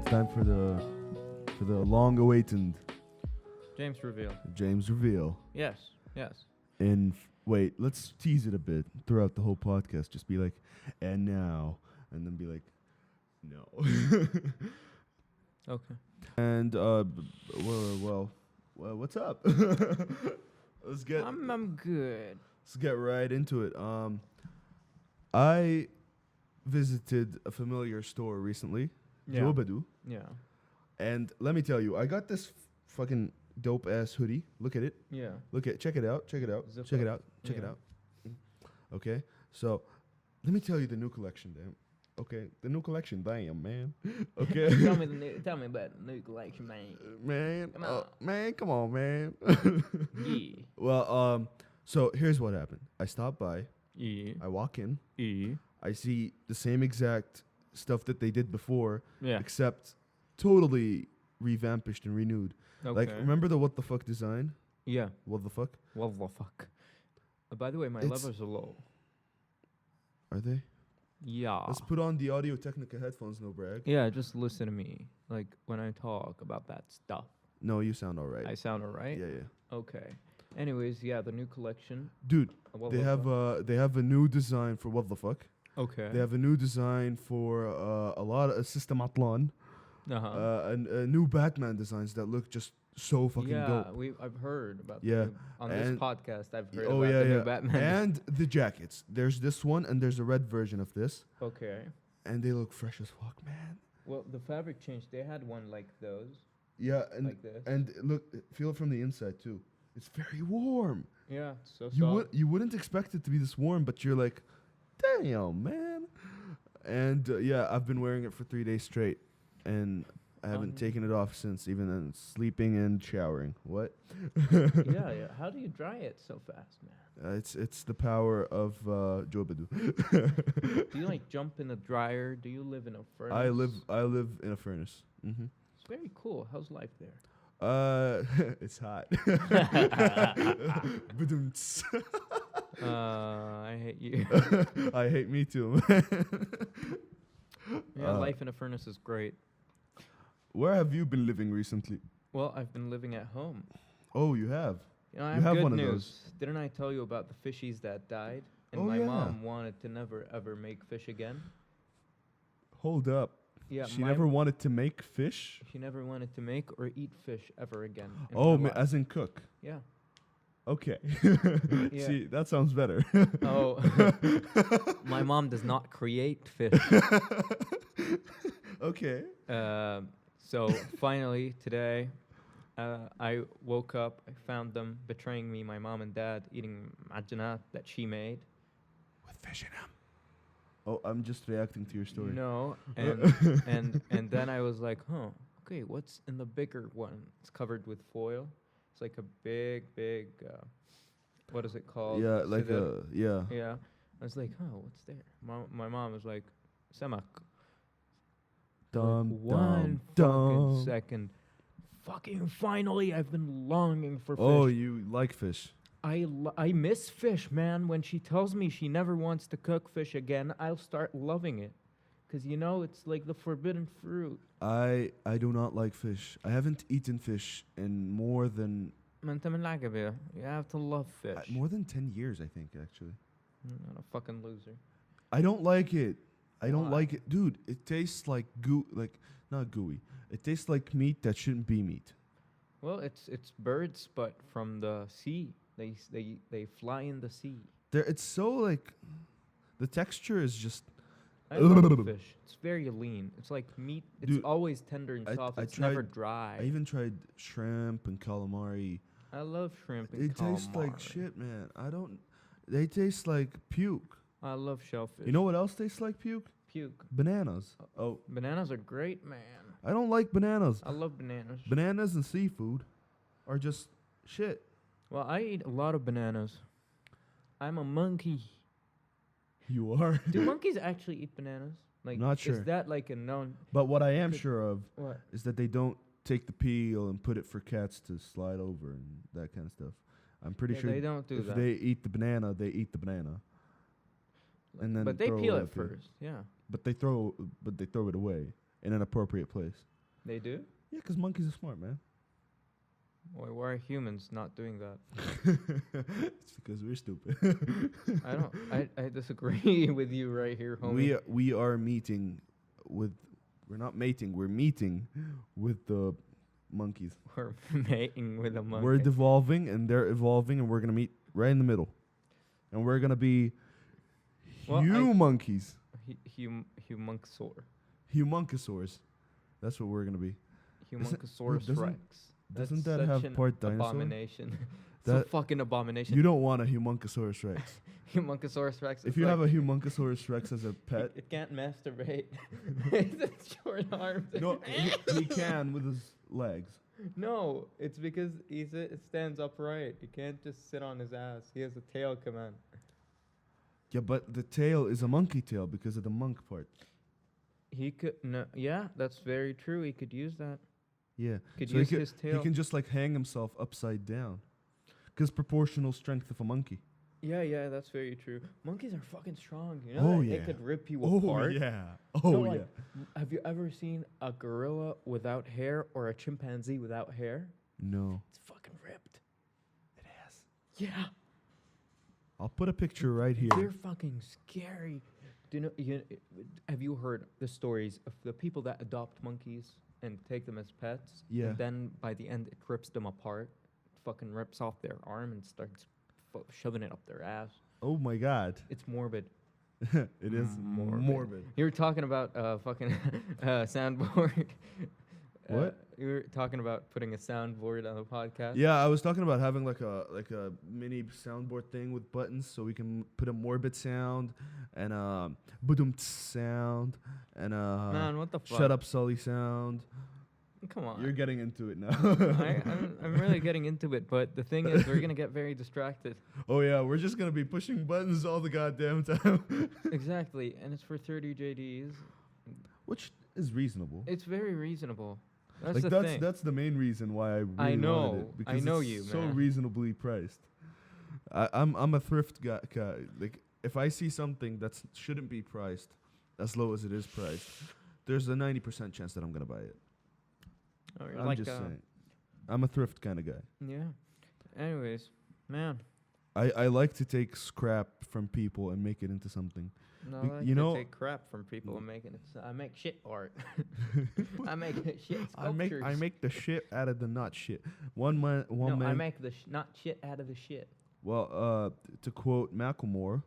time for the long-awaited James reveal. James reveal. Yes. Yes. Wait, let's tease it a bit throughout the whole podcast. Just be like, and now, and then be like, no. Okay. And well, what's up? Let's get. I'm good. Let's get right into it. I visited a familiar store recently, Yeah. Jojo, Yeah. and let me tell you, I got this fucking dope ass hoodie. Look at it. Yeah. Check it out. Check it out. Zip Check it up. out. Check it Yeah. out. Okay, so let me tell you the new collection, damn. Okay, the new collection, damn, man. Okay, Tell me about the new collection, man. man, Come on. man, come on, man. Yeah. Well, so here's what happened. I stopped by. Yeah. I walk in. Yeah. I see the same exact stuff that they did before, Yeah. except totally revamped and renewed. Okay. Like, remember the what the fuck design? Yeah. What the fuck? What the fuck? By the way, my It's- levels are low. Are they? Yeah. Let's put on the Audio Technica headphones, no brag. Yeah, just listen to me. Like when I talk about that stuff. No, you sound alright. I sound alright? Yeah, yeah. Okay. Anyways, yeah, the new collection. Dude, What they the have fuck? they have a new design for what the fuck. Okay. They have a new design for a lot of System Atlan, Uh-huh. and new Batman designs that look just so fucking yeah, dope. I've heard about Yeah, on this and- podcast. I've heard Oh about yeah, the yeah. new Batman. And the jackets. There's this one and there's a red version of this, Okay. and they look fresh as fuck, man. Well, the fabric changed. They had one like those, Yeah, and like this. and look, feel it from the inside too. It's very warm. Yeah, so You wouldn't expect it to be this warm, but you're like, damn, man. And yeah, I've been wearing it for 3 days straight, and I haven't Um, taken it off since, even then sleeping and showering. What? yeah, yeah. How do you dry it so fast, man? It's the power of Jojo. Do you like jump in a dryer? Do you live in a furnace? I live in a furnace. Mm-hmm. It's very cool. How's life there? It's hot. Badumts. I hate you. I hate me too, man. Yeah, life in a furnace is great. Where have you been living recently? Well, I've been living at home. Oh, you have. You know, I You have good one of news. those. Didn't I tell you about the fishies that died? And Oh, my yeah. mom wanted to never ever make fish again. Hold up. Yeah, She my never wanted to make fish. She never wanted to make or eat fish ever again. in Oh, her life. as in cook. Yeah. Okay. Yeah. See, that sounds better. Oh, my mom does not create fish. Okay. So finally today, I woke up. I found them betraying me. My mom and dad eating majinat that she made. With fish in them. Oh, I'm just reacting to your story. No, and then I was like, huh, okay, what's in the bigger one? It's covered with foil. It's like a big, what is it called? Yeah, like Sidr. yeah. Yeah. I was like, oh, what's there? My mom was like, samak. Dum, One dum, fucking dum. second. Fucking finally, I've been longing for fish. Oh, you like fish. I miss fish, man. When she tells me she never wants to cook fish again, I'll start loving it. Because, you know, it's like the forbidden fruit. I do not like fish. I haven't eaten fish in more than Man, you have to love fish. more than 10 years, I think, actually. You're not a fucking loser. I don't like it. I don't Why? like it. Dude, it tastes like not gooey. It tastes like meat that shouldn't be meat. Well, it's birds, but from the sea. They fly in the sea. It's so like, the texture is just. I love fish. It's very lean. It's like meat. It's Dude, always tender and soft. I It's never tried- dry. I even tried shrimp and calamari. I love shrimp and They taste like calamari. shit, man. They taste like puke. I love shellfish. You know what else tastes like puke? Puke. Bananas. Oh, Bananas are great, man. I don't like bananas. I love bananas. Bananas and seafood are just shit. Well, I eat a lot of bananas. I'm a monkey. You are. Do monkeys actually eat bananas? Like, Not sure. Is that like a known? But what I am Good- sure of What? is that they don't take the peel and put it for cats to slide over and that kind of stuff. I'm pretty Yeah, sure they don't do if that. they eat the banana, they eat the banana. And then but they throw peel away it the peel. first. Yeah. But they throw it away in an appropriate place. They do? Yeah, because monkeys are smart, man. Why are humans not doing that? It's because we're stupid. I disagree with you right here, homie. we are meeting with. We're not mating. We're meeting with the monkeys. We're mating with a monkey. We're devolving and they're evolving, and we're gonna meet right in the middle, and we're gonna be monkeys, Humuncosaur. humuncosaurs. That's what we're gonna be. Humuncosaurus doesn't- rex. Doesn't That's that such have an part dinosaur? abomination. It's That- a fucking abomination. You don't want a humuncosaurus rex. Humuncosaurus rex. If is you like have a humuncosaurus rex as a pet, it can't masturbate. It's short arms. no, he can with his legs. No, it's because it stands upright. He can't just sit on his ass. He has a tail command. Yeah, but the tail is a monkey tail because of the monk part. He could no. Yeah, that's very true. He could use that. Yeah. Could So use his tail. He can just like hang himself upside down. Because proportional strength of a monkey. Yeah, that's very true. Monkeys are fucking strong. You know Oh, that yeah. they could rip you Oh, apart. yeah. No, Oh, like, yeah. Have you ever seen a gorilla without hair or a chimpanzee without hair? No. It's fucking ripped. It is. Yeah. I'll put a picture right here. They're fucking scary. Do have you heard the stories of the people that adopt monkeys and take them as pets? Yeah. And then by the end, it rips them apart. Fucking rips off their arm and starts shoving it up their ass. Oh, my God. It's morbid. It is morbid. You were talking about fucking soundboard. What? You were talking about putting a soundboard on the podcast. Yeah, I was talking about having like a mini soundboard thing with buttons so we can put a morbid sound and a boom sound and a Man, what the fuck? shut up Sully sound. Come on. You're getting into it now. I'm really getting into it, but the thing is, we're gonna get very distracted. Oh yeah, we're just gonna be pushing buttons all the goddamn time. Exactly, and it's for 30 JDs. Which is reasonable. It's very reasonable. That's Like the thing. that's the main reason why I really I know. wanted it. Because I know it's you, so man. reasonably priced. I'm a thrift guy. Like if I see something that shouldn't be priced as low as it is priced, there's a 90% chance that I'm gonna buy it. Oh, you're I'm like just saying. I'm a thrift kind of guy. Yeah. Anyways, man. I like to take scrap from people and make it into something. No, Be- I like you to know- take crap from people and making it. I make shit art. I make shit I sculptures. make the shit out of the not shit. One man. I make the not shit out of the shit. Well, to quote Macklemore,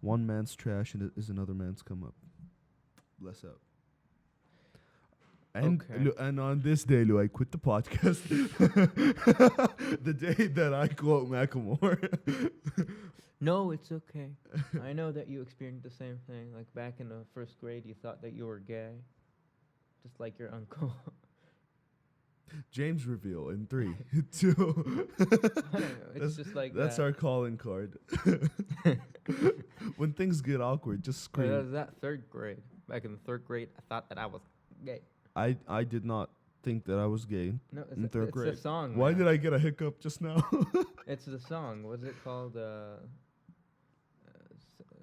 one man's trash is another man's come up. Bless up. And Okay. and on this day, Lou, I quit the podcast. The day that I quote Macklemore. No, it's okay. I know that you experienced the same thing. Like back in the first grade, you thought that you were gay, just like your uncle. James reveal in 3, 2. It's just like That's that. our calling card. When things get awkward, just That scream. was that third grade. Back in the third grade, I thought that I was gay. I did not think that I was gay No, in third it's grade. the song. Why man. did I get a hiccup just now? It's the song. What's it called?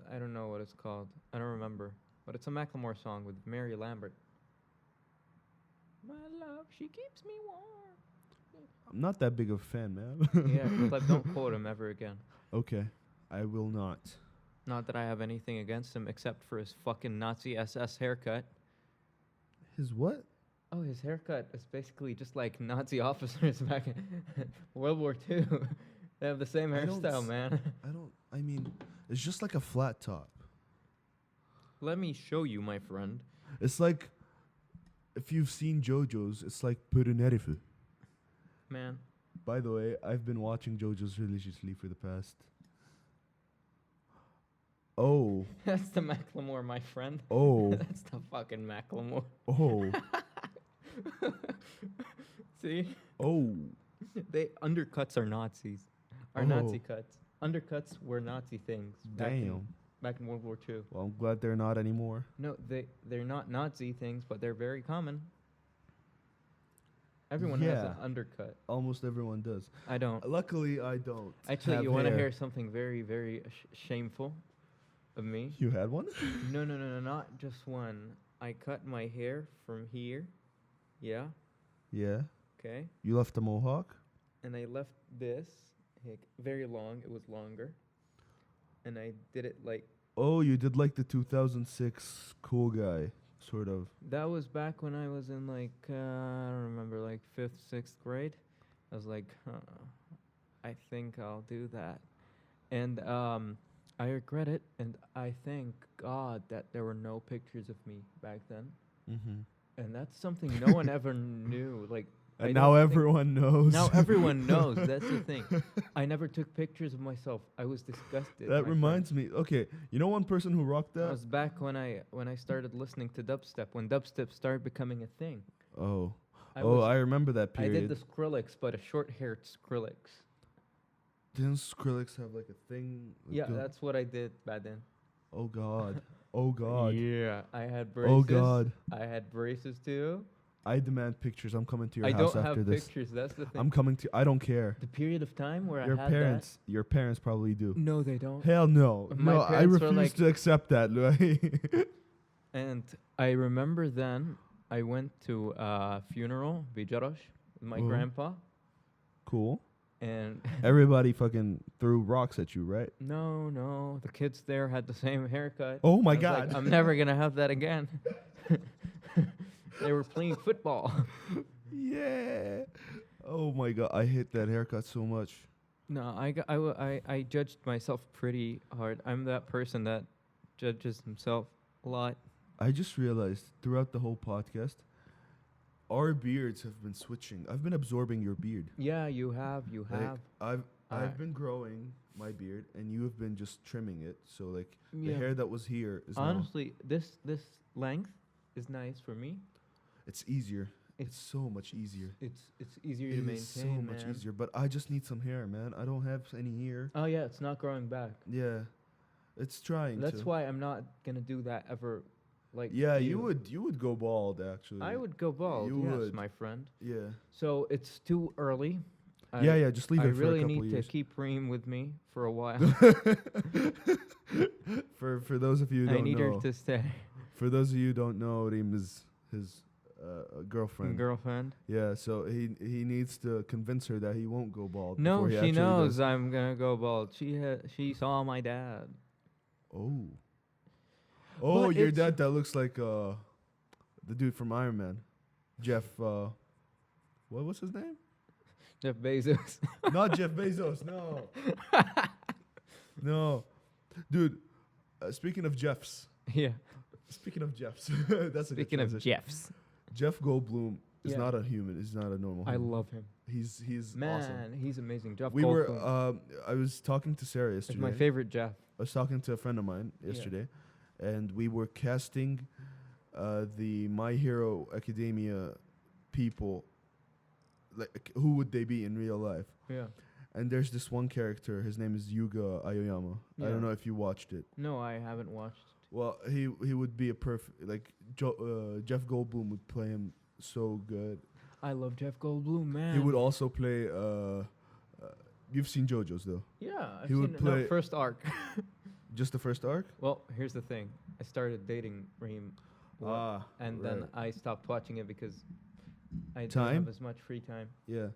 I don't know what it's called. I don't remember. But it's a Macklemore song with Mary Lambert. My love, she keeps me warm. I'm not that big of a fan, man. Yeah, but don't quote him ever again. Okay, I will not. Not that I have anything against him except for his fucking Nazi SS haircut. His what? Oh, his haircut is basically just like Nazi officers back in World War II. They have the same I don't hairstyle, s- man. I mean, it's just like a flat top. Let me show you, my friend. It's like, if you've seen Jojo's, it's like Purunerifu. Man, By the way, I've been watching Jojo's religiously for the past. Oh, that's the Macklemore, my friend. oh, That's the fucking Macklemore. oh, See? oh. They undercuts are Nazis. Are Oh. Nazi cuts. Undercuts were Nazi things back Damn. in World War II. Well, I'm glad they're not anymore. No, they're not Nazi things, but they're very common. Everyone has an Yeah. undercut. Almost everyone does. I don't. Luckily, I don't. Actually, have you want to hair. hear something very, very shameful of me? You had one? No, not just one. I cut my hair from here Yeah. Yeah. Okay. You left a mohawk. And I left this like, very long. It was longer. And I did it like Oh, you did like the 2006 cool guy, sort of. that was back when I was in like I don't remember like 5th, 6th grade. I was like, I think I'll do that. And I regret it, and I thank God that there were no pictures of me back then. Mm-hmm. And that's something no one ever knew. Like, I And now don't think- everyone knows. Now everyone knows. That's the thing. I never took pictures of myself. I was disgusted. That my reminds me. Okay, you know one person who rocked friend. That that? was back when I started listening to dubstep. When dubstep started becoming a thing. Oh, I I remember that I period. did the Skrillex, but a short-haired Skrillex. Didn't Skrillex have like a thing? Yeah, that's what I did back then. Oh God. Oh God. Yeah, I had braces. Oh God. I had braces too. I demand pictures. I'm coming to your I house don't after have this. pictures. That's the thing. I'm coming to. I don't care. The period of time where Your I had your parents probably do. that. No, they don't. Hell no. My No, I parents were refuse like- to accept that, Loai. And I remember then I went to a funeral, Bijarosh, with my Mhm. grandpa, Cool. and Everybody fucking threw rocks at you, right? no, the kids there had the same haircut. Oh my I was like, God. I'm never gonna have that again. They were playing football. Yeah. Oh my God. I hate that haircut so much. No, I judged myself pretty hard. I'm that person that judges himself a lot. I just realized throughout the whole podcast, our beards have been switching. I've been absorbing your beard. Yeah, you have. Like, I've Alright. been growing my beard, and you have been just trimming it. So like the Yeah. hair that was here is now Honestly, this length is nice for me. it's easier. It's It's- so much easier. It's easier It to maintain, is so much man. easier. But I just need some hair, man. I don't have any hair. Oh yeah, it's not growing back. Yeah, it's trying. That's to. why I'm not gonna do that ever. Like Yeah, you would go bald actually. I would go bald. You yes, would. my friend. Yeah. So it's too early. Yeah. Just leave I it for really a couple need years. to keep Reem with me for a while. For those of you who I don't need know, her to stay. for those of you who don't know, Reem is his girlfriend. Girlfriend. Yeah, so he needs to convince her that he won't go bald. No, before he she actually knows does. I'm gonna go bald. She saw my dad. Oh, But your it's- dad that looks like the dude from Iron Man, Jeff. What's his name? Jeff Bezos. Not Jeff Bezos. No. No, dude. Speaking of Jeffs. Yeah. Speaking of Jeffs. That's a good Speaking of transition. Jeffs, Jeff Goldblum is Yeah. not a human. He's not a normal. I human. love him. He's Man, awesome. he's amazing. Jeff We were. Goldblum. I was talking to Sarah He's yesterday. my favorite Jeff. I was talking to a friend of mine Yeah. yesterday, and we were casting the My Hero Academia people. Like, who would they be in real life? Yeah. And there's this one character. His name is Yuga Aoyama. I Yeah. don't know if you watched it. No, I haven't watched. Well, he would be a perfect like Jeff Goldblum would play him so good. I love Jeff Goldblum, man. He would also play. You've seen JoJo's though. Yeah, I've he would seen the play- first arc. Just the first arc. Well, here's the thing. I started dating Reem, and then right. I stopped watching it because I didn't Time? have as much free time. Yeah.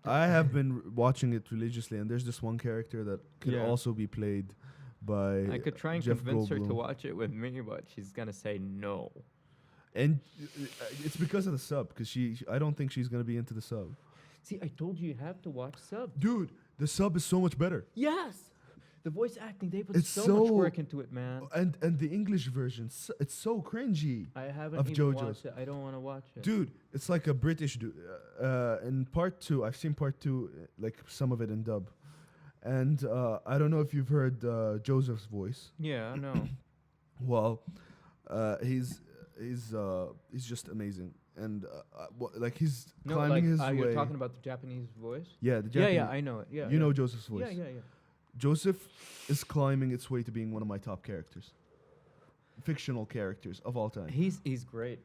I have been watching it religiously, and there's this one character that could Yeah. also be played by. I could try and Jeff convince her to Goldblum. watch it with me, but she's gonna say no. And it's because of the sub, because I don't think she's gonna be into the sub. See, I told you have to watch sub. Dude, the sub is so much better. Yes, the voice acting they put It's so so- much work into it, man. And the English version, it's so cringy. I haven't of even JoJo's. watched it. I don't want to watch it. Dude, it's like a British dude. In part 2, I've seen part 2, like some of it in dub. And I don't know if you've heard Joseph's voice. Yeah, I know. Well, he's just amazing, and like he's No, climbing his way. you're talking about the Japanese voice. Yeah, the Yeah, Japanese. yeah, I know it. Yeah, you yeah. know Joseph's voice. Yeah, yeah, yeah. Joseph is climbing its way to being one of my top characters, fictional characters of all time. He's great.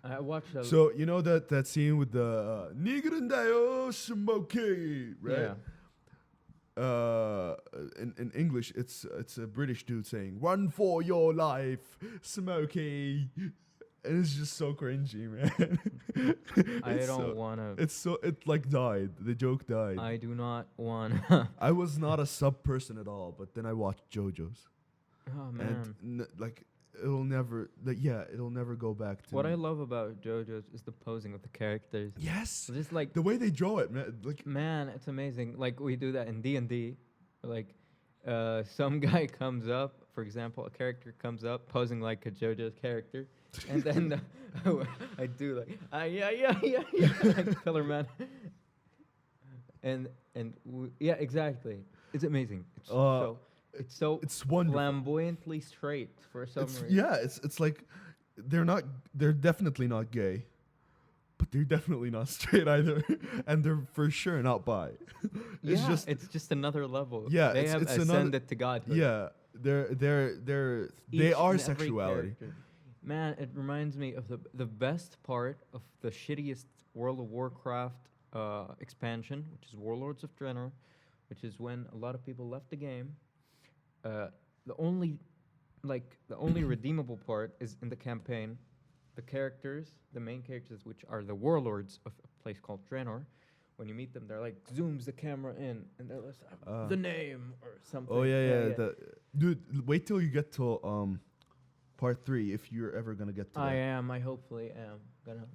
I watched a So you know that scene with the Nigerindayo Smoky, right? Yeah. In English, it's a British dude saying "Run for your life, Smokey," And it's just so cringy, man. I don't wanna. It like died. The joke died. I do not wanna. I was not a sub person at all, but then I watched JoJo's, Oh man. and it'll never go back to What I love about JoJo's is the posing of the characters. yes, Just like the way they draw it, man. Like man, it's amazing. Like we do that in D&D. Like some guy comes up, for example, a character comes up posing like a JoJo's character, and then I do like yeah like Pillar Man, and yeah, exactly. It's amazing. It's wonderful. flamboyantly straight for some reason. Yeah, it's like they're definitely not gay, but they're definitely not straight either, and they're for sure not bi. It's just another level. Yeah, they have it's ascended to godhood. Yeah, they Each are and every sexuality. character. Man, it reminds me of the best part of the shittiest World of Warcraft expansion, which is Warlords of Draenor, which is when a lot of people left the game. The only redeemable part is in the campaign. The main characters, which are the warlords of a place called Draenor, when you meet them, they're like zooms the camera in, and they're like, the name or something. Oh yeah. Dude, wait till you get to part 3 if you're ever gonna get to that. I hopefully am gonna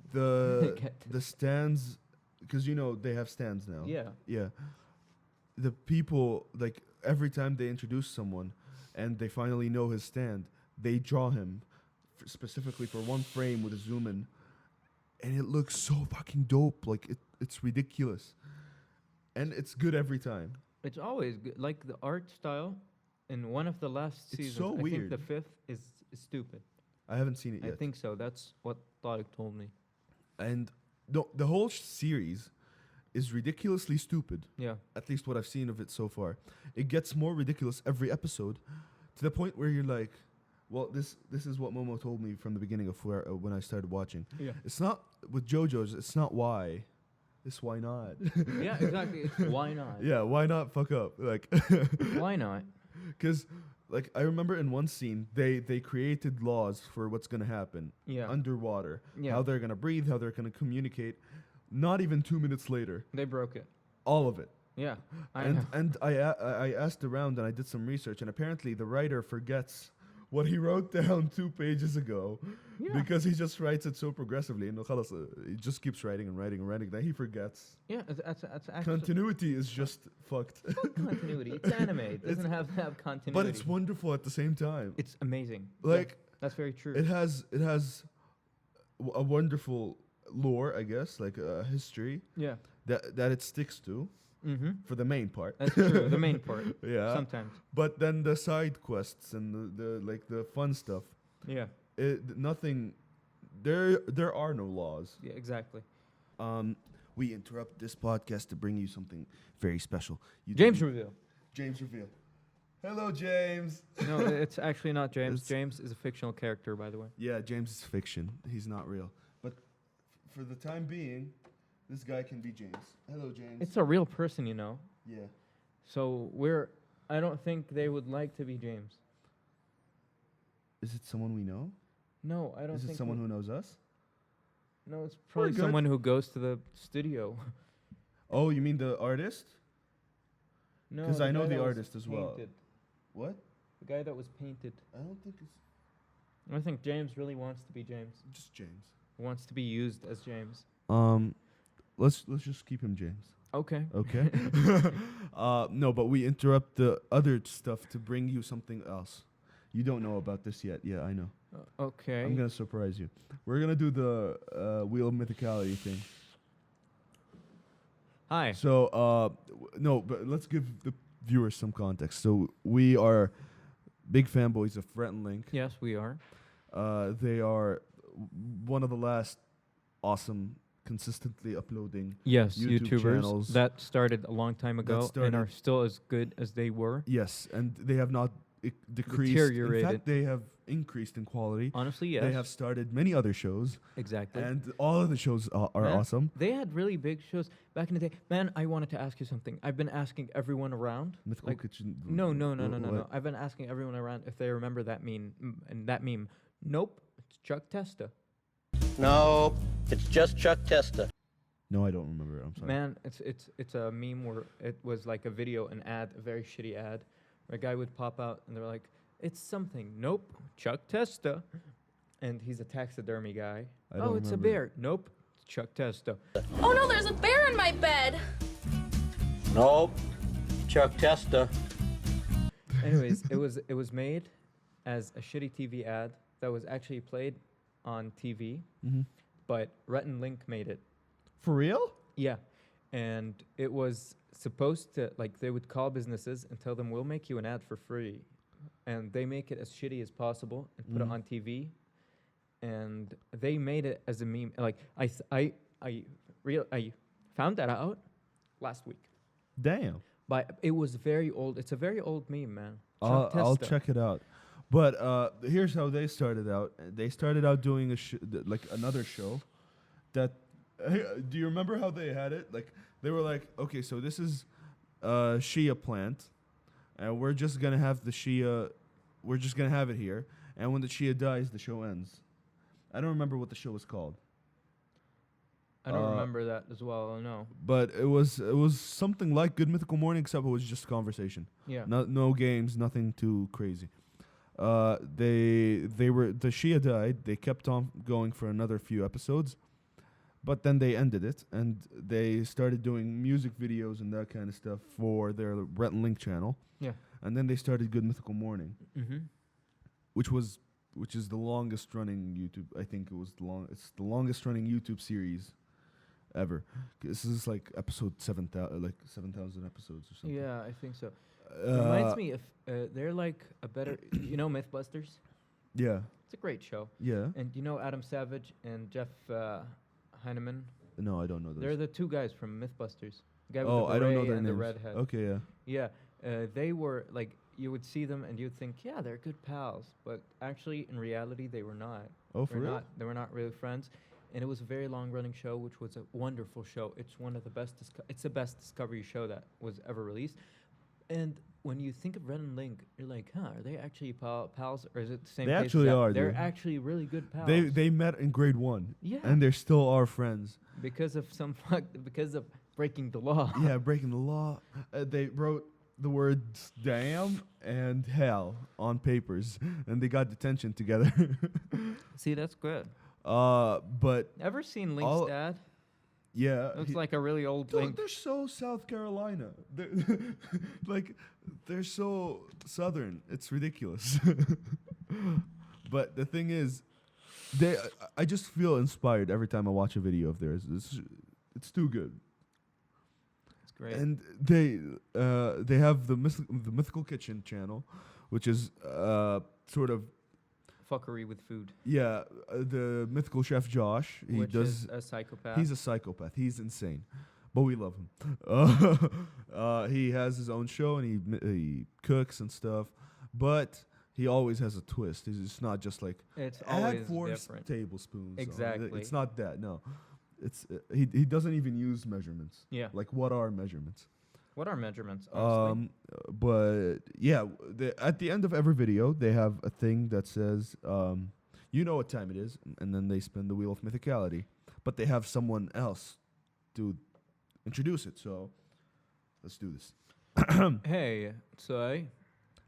get to The stands, because they have stands now. Yeah. The people, like, every time they introduce someone and they finally know his stand, they draw him specifically for one frame with a zoom in, and it looks so fucking dope. Like it's ridiculous, and it's good every time. It's always good. Like the art style in one of the last seasons. So I weird. think the 5th is stupid. I haven't seen it yet. I think so. That's what Tariq told me. And the whole series is ridiculously stupid. Yeah. At least what I've seen of it so far. It gets more ridiculous every episode, to the point where you're like, well, this is what Momo told me from the beginning of when I started watching. Yeah. It's not with JoJo's. It's not why. It's why not. Yeah, exactly. It's why not? Yeah, why not fuck up? Like, Why not? because like I remember in one scene they created laws for what's gonna happen Yeah. underwater, Yeah. how they're gonna breathe, how they're gonna communicate. Not even 2 minutes later, They broke it. all of it. Yeah. I know. And I asked around and I did some research, and apparently the writer forgets what he wrote down 2 pages ago, Yeah. because he just writes it so progressively, and he just keeps writing and writing and writing. Then he forgets. Yeah, that's actually Continuity is just fucked. fuck continuity. It's anime. It doesn't have to have continuity. But it's wonderful at the same time. It's amazing. Like, Yeah, that's very true. it has a wonderful lore, I guess, like a history Yeah. that it sticks to Mm-hmm. for the main part. That's true. The main part. Yeah. Sometimes. But then the side quests and the fun stuff, Yeah. nothing. There are no laws. Yeah. Exactly. We interrupt this podcast to bring you something very special. James reveal. James reveal. Hello, James. No, it's actually not James. It's- James is a fictional character, by the way. Yeah, James is fiction. He's not real. But for the time being, this guy can be James. Hello, James. It's a real person, you know. Yeah. So I don't think they would like to be James. Is it someone we know? No, I don't Is think. it someone who knows us? No, it's probably good. someone who goes to the studio. Oh, you mean the artist? No, 'Cause I know guy the that was artist as well. painted. What? The guy that was painted. I don't think it's I think James really wants to be James. just James. He wants to be used as James. Let's just keep him James. Okay. Okay. No, but we interrupt the other stuff to bring you something else. You don't know about this yet. Yeah, I know. Okay. I'm gonna surprise you. We're gonna do the Wheel of Mythicality thing. Hi. So, no, but let's give the viewers some context. So we are big fanboys of Rhett and Link. Yes, we are. They are one of the last awesome, consistently uploading. Yes, YouTube YouTubers channels that started a long time ago and started- are still as good as they were. Yes, and they have not decreased. In Deteriorated. fact, they have increased in quality. Honestly, yes. They have started many other shows, Exactly. and all of the shows are Man, awesome. They had really big shows back in the day. Man, I wanted to ask you something. I've been asking everyone around. Mythical like- Kitchen. No. what? I've been asking everyone around if they remember that meme. And that meme. Nope. It's Chuck Testa. No, it's just Chuck Testa. No, I don't remember it. I'm sorry. Man, it's a meme where it was like a video, an ad, a very shitty ad, where a guy would pop out and they're like, "It's something." Nope, Chuck Testa, and he's a taxidermy guy. I don't It's a remember it. bear. Nope, it's Chuck Testa. Oh no, there's a bear in my bed. Nope, Chuck Testa. Anyways, it was made as a shitty TV ad that was actually played on TV, Mm-hmm. but Rhett and Link made it. For real? Yeah, and it was supposed to, like, they would call businesses and tell them, we'll make you an ad for free, and they make it as shitty as possible and put it on TV, and they made it as a meme. Like, I found that out last week, Damn. but it was very old. It's a very old meme, man. I'll Testa. check it out. But here's how they started out. They started out doing like another show. That do you remember how they had it? Like they were like, okay, so this is Shia plant, and we're just gonna have the Shia. We're just gonna have it here, and when the Shia dies, the show ends. I don't remember what the show was called. I don't remember that as well. No. But it was something like Good Mythical Morning, except it was just conversation. Yeah. No games, nothing too crazy. They were the Shia died. They kept on going for another few episodes, but then they ended it and they started doing music videos and that kind of stuff for their Rhett and Link channel. Yeah. And then they started Good Mythical Morning, Mm-hmm. which is the longest running YouTube. I think it's the longest running YouTube series ever. This is like episode 7,000, like 7,000 episodes or something. Yeah, I think so. Reminds me of they're like a better, you know, MythBusters. Yeah. It's a great show, Yeah. and you know Adam Savage and Jeff Heineman. No, I don't know those. They're the two guys from MythBusters. The guy with Oh, the I don't know beret their and the names. redhead. Okay, yeah. Yeah, they were like, you would see them and you'd think, yeah, they're good pals, but actually in reality they were not. Oh, for real? They were not really friends, and it was a very long-running show, which was a wonderful show. It's one of the best. It's the best Discovery show that was ever released. And when you think of Ren and Link, you're like, huh, are they actually pals, or is it the same? They case actually that are, They're dude. actually really good pals. They met in grade 1. Yeah. And they still are friends. because of because of breaking the law. Yeah, breaking the law. They wrote the words damn and hell on papers, and they got detention together. See, that's good. But Ever seen Link's all- dad? yeah, Looks like a really old Dude, Link. they're so South Carolina. They're like they're so southern. It's ridiculous. But the thing is, I just feel inspired every time I watch a video of theirs. It's too good. It's great. And they have the Mythical Kitchen channel, which is sort of Fuckery with food. the mythical chef Josh. He which does. is a psychopath. He's a psychopath. He's insane, but we love him. He has his own show and he cooks and stuff, but he always has a twist. It's not just like It's add always 4 different. tablespoons. Exactly. It's not that. No, it's he doesn't even use measurements. Yeah. Like what are measurements? What are measurements? Honestly? But yeah, at the end of every video, they have a thing that says, you know what time it is, and then they spin the wheel of mythicality. But they have someone else to introduce it. So let's do this. Hey, Sully.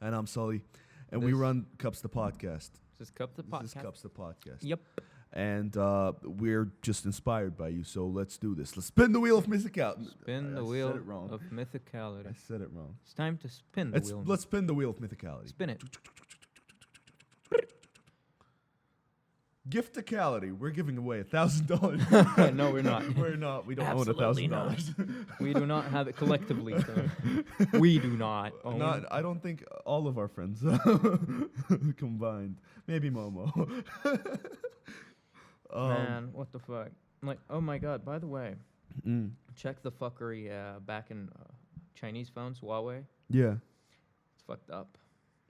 And I'm Sully, and we This- run Cups the podcast. This is Cup the This Podcast. is Cups the podcast. Yep. And we're just inspired by you, so let's do this. Let's spin the wheel of mythicality. Spin the I wheel said it wrong. of mythicality. I said it wrong. It's time to spin the wheel. Let's spin the wheel of mythicality. Spin it. Gifticality. We're giving away $1,000. No, we're not. We're not. We don't Absolutely own $1,000. We do not have it collectively. So we do not own. Not. I don't think all of our friends combined. Maybe Momo. Man, what the fuck? I'm like, oh my god, by the way, Mm, check the fuckery back in Chinese phones, Huawei. yeah. It's fucked up.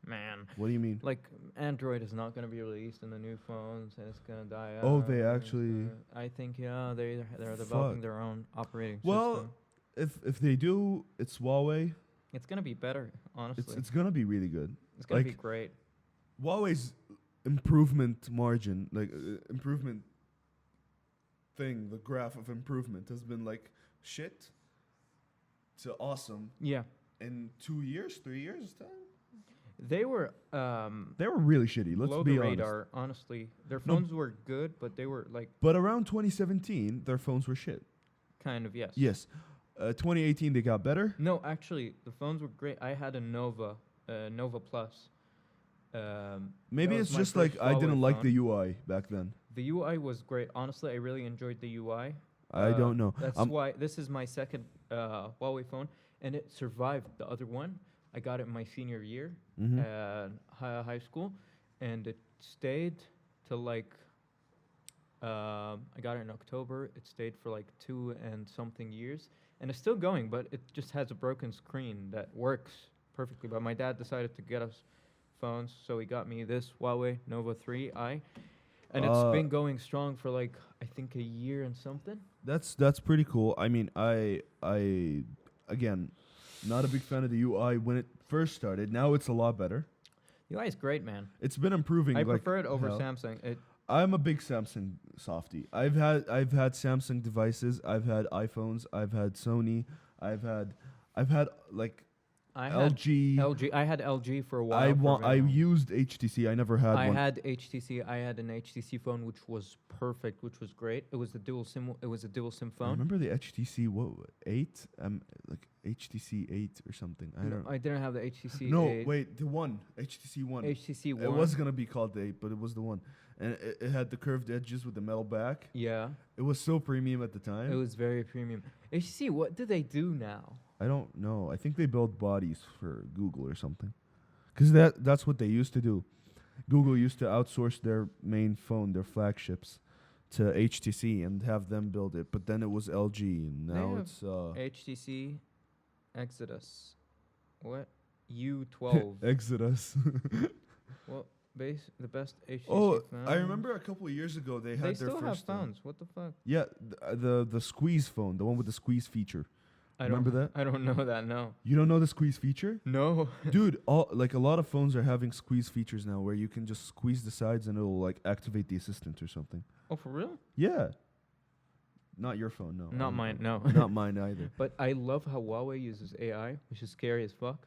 Man. What do you mean? Like, Android is not going to be released in the new phones, and it's going to die out. Oh, they and actually- I think, yeah, they're developing Fuck. their own operating Well, system. if they do, it's Huawei. It's going to be better, honestly. It's gonna be really good. It's going to like- be great. Huawei's improvement margin, like improvement thing, the graph of improvement has been like shit to awesome Yeah. in 2 years, 3 years time. They were They were really shitty. Let's below be the honest. radar, honestly. Their No. phones were good, but they were like But around 2017, their phones were shit. kind of yes. Yes. 2018, they got better. No, actually, the phones were great. I had a Nova Plus. Maybe that it's was my just like first I didn't Huawei like phone. the UI back then. The UI was great. Honestly, I really enjoyed the UI. I don't know. That's why this is my second Huawei phone, and it survived the other one. I got it in my senior year Mhm. at high school, and it stayed till like I got it in October. It stayed for like 2 and something years, and it's still going, but it just has a broken screen that works perfectly. But my dad decided to get us phones, so he got me this Huawei Nova 3i, and it's been going strong for like I think a year and something. That's pretty cool. I mean, I again, not a big fan of the UI when it first started. Now it's a lot better. UI is great, man. It's been improving. I like prefer it over hell. Samsung. I'm a big Samsung softie. I've had Samsung devices. I've had iPhones. I've had Sony. I've had like I had LG. LG. I had LG for a while. I used HTC. I never had I one. had HTC. I had an HTC phone which was perfect, which was great. It was a dual SIM. It was a dual SIM I phone. remember the HTC 8? Like HTC 8 or something. I don't know. I didn't have the HTC. No, 8. wait, the one. HTC 1. HTC one. It was going to be called the 8, but it was the one. And it had the curved edges with the metal back. Yeah, It was so premium at the time. it was very premium. HTC. What do they do now? I don't know. I think they build bodies for Google or something. Because that's what they used to do. Google used to outsource their main phone, their flagships, to HTC and have them build it. But then it was LG, and They now have it's HTC Exodus. What? U12. Exodus. Well, the best HTC Oh, phone. I remember a couple of years ago they had They their still have first phones. What the fuck? Yeah, the squeeze phone, the one with the squeeze feature. Remember that? I don't know that. No. You don't know the squeeze feature? No. Dude, a lot of phones are having squeeze features now where you can just squeeze the sides and it'll like activate the assistant or something. Oh, for real? Yeah. Not your phone, no. Not mine. No. Not mine either. But I love how Huawei uses AI, which is scary as fuck.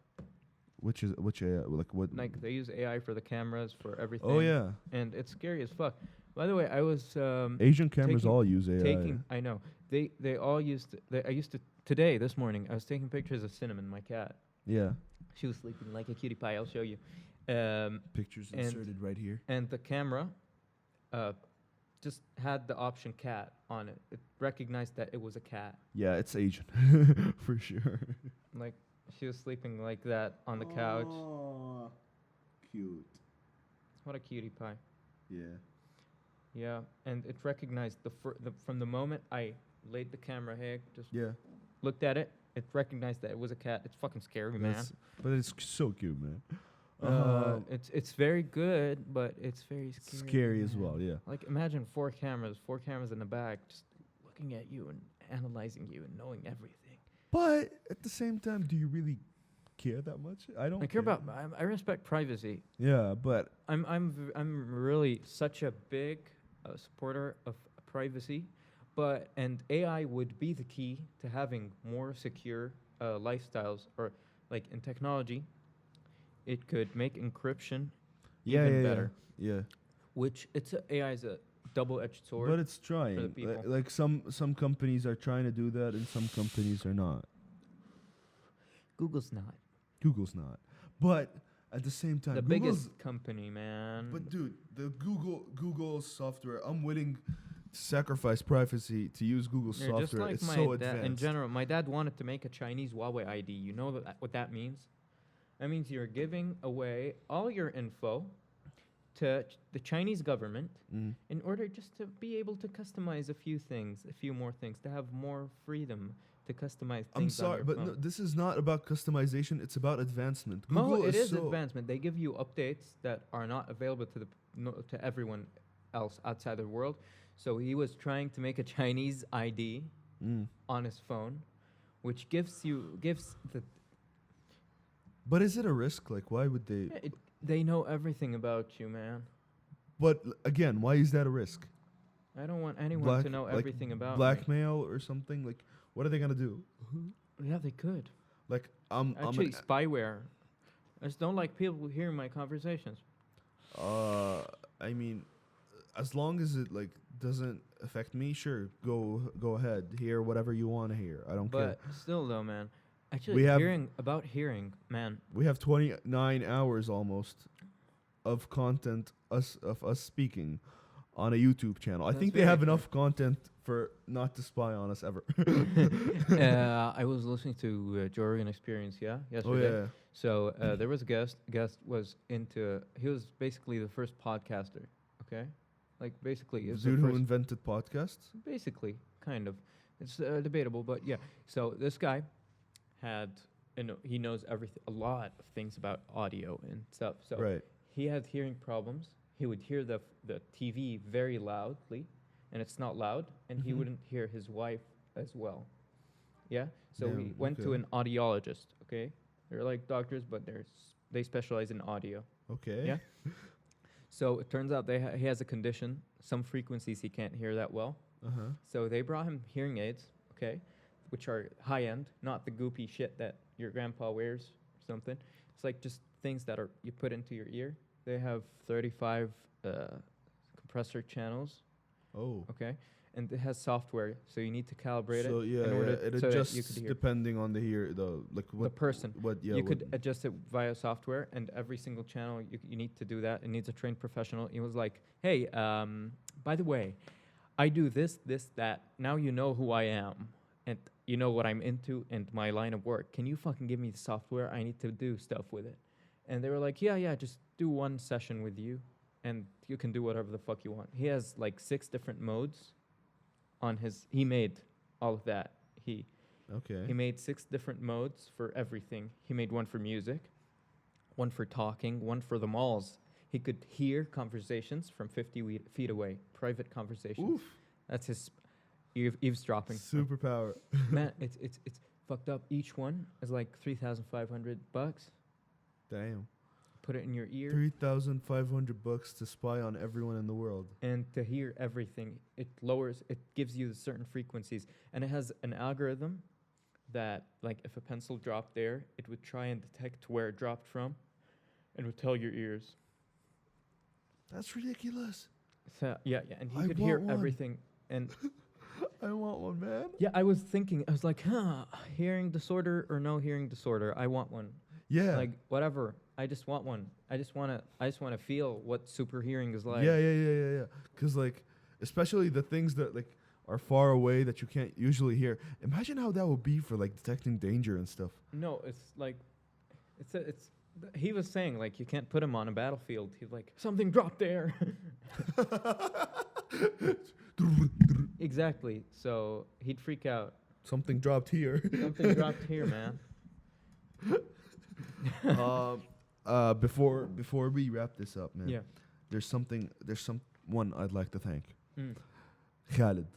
Which like what? Like they use AI for the cameras, for everything. Oh yeah. And it's scary as fuck. By the way, I was Asian cameras taking- all use AI. I know. They all used. I used to today this morning. I was taking pictures of Cinnamon, my cat. Yeah. She was sleeping like a cutie pie. I'll show you. Pictures and- inserted right here. And the camera, just had the option cat on it. It recognized that it was a cat. Yeah, it's Asian for sure. Like she was sleeping like that on the couch. Oh, cute. What a cutie pie. Yeah. Yeah, and it recognized from the moment I laid the camera here, just Yeah. looked at it. It recognized that it was a cat. It's fucking scary, man. But it's so cute, man. It's very good, but it's very scary. Scary as man. well, yeah. Like imagine four cameras in the back, just looking at you and analyzing you and knowing everything. But at the same time, do you really care that much? I don't I care about. I respect privacy. Yeah, but I'm really such a big supporter of privacy, and AI would be the key to having more secure lifestyles, or like in technology, it could make encryption even better. Yeah. Which AI is a double-edged sword. But it's trying. the people. Like some companies are trying to do that, and some companies are not. Google's not Google's not. But at the same time, the Google's biggest company, man. But dude, the Google software, I'm willing to sacrifice privacy to use Google You're just software. like It's my so dad. advanced. In general, my dad wanted to make a Chinese Huawei ID. You know what that means? That means you're giving away all your info to the Chinese government Mm. in order just to be able to customize a few more things, to have more freedom to customize things. I'm sorry, on your but phone. no, this is not about customization. It's about advancement. No, Google it is so advancement. They give you updates that are not available to everyone else outside the world. So he was trying to make a Chinese ID Mm. on his phone, which gives the But is it a risk? Like, why would they? they know everything about you, man. But again, why is that a risk? I don't want anyone to know everything about me. blackmail or something. Like, what are they gonna do? Yeah, they could. Like, I'm Actually, spyware. I just don't like people hearing my conversations. I mean, as long as it like doesn't affect me, sure, go ahead, hear whatever you want to hear. I don't care. But still, though, man. Actually, We have- hearing, man. We have 29 hours almost of content of us speaking on a YouTube channel. I That's think they very have true. enough content for not to spy on us ever. I was listening to Joe Rogan Experience, Oh yesterday. yeah. So there was a guest. Guest was into. He was basically the first podcaster. Okay, like basically, is the Dude who first. invented podcasts. Basically, kind of. It's debatable, but yeah. So this guy had, he knows a lot of things about audio and stuff. So Right. he had hearing problems. He would hear the TV very loudly, and it's not loud, and he Mhm. wouldn't hear his wife as well. Yeah. So Yeah, we went to okay. an audiologist. Okay, they're like doctors, but they specialize in audio. Okay. Yeah. So it turns out he has a condition. Some frequencies he can't hear that well. Uh-huh. So they brought him hearing aids, okay, which are high end, not the goopy shit that your grandpa wears or something. It's like just things that you put into your ear. They have 35 compressor channels, Oh. okay, and it has software, so you need to calibrate So it yeah, in order it so that adjusts you could hear. depending on The person. What yeah. You what- could adjust it via software, and every single channel you need to do that. It needs a trained professional. He was like, "Hey, by the way, I do this, that. Now you know who I am, and you know what I'm into, and my line of work. Can you fucking give me the software? I need to do stuff with it." And they were like, "Yeah, just do one session with you, and you can do whatever the fuck you want." He has like 6 different modes on his. He made all of that. Okay. He made 6 different modes for everything. He made one for music, one for talking, one for the malls. He could hear conversations from 50 feet away, private conversations. Oof. That's his eavesdropping. Superpower. Man, it's fucked up. Each one is like $3,500. Damn. Put it in your ear, $3,500 to spy on everyone in the world. and to hear everything. It gives you certain frequencies, and it has an algorithm that, like, if a pencil dropped there, it would try and detect where it dropped from, and would tell your ears. That's ridiculous. So yeah, and he I could hear want one. everything. And I want one, man. yeah, I was like, hearing disorder or no hearing disorder, I want one. Yeah. Like whatever, I just want one. I just wanna feel what super hearing is like. Yeah. Because like, especially the things that like are far away that you can't usually hear. Imagine how that would be for like detecting danger and stuff. No, it's like, it's. He was saying like you can't put him on a battlefield. He's like, something dropped there. Exactly. So he'd freak out. Something dropped here. Something dropped here, man. Before we wrap this up, man. Yeah. There's someone I'd like to thank. Mm. Khalid.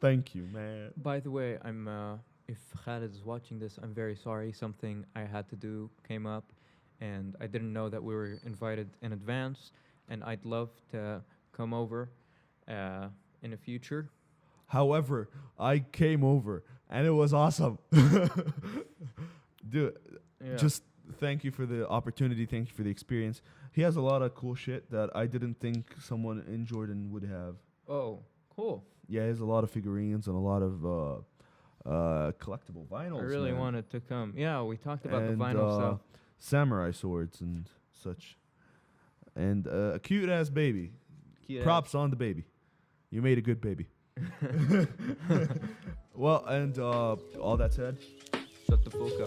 Thank you, man. By the way, if Khalid is watching this, I'm very sorry. Something I had to do came up, and I didn't know that we were invited in advance, and I'd love to come over in the future. However, I came over and it was awesome. Dude, Yeah. just thank you for the opportunity. Thank you for the experience. He has a lot of cool shit that I didn't think someone in Jordan would have. Oh, cool. Yeah, he has a lot of figurines and a lot of collectible vinyls. I really man. wanted to come. Yeah, we talked about and, the vinyl stuff. samurai swords and such. And a cute ass baby. Cute Props on the baby. You made a good baby. Well, and all that said, Shut the fuck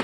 up.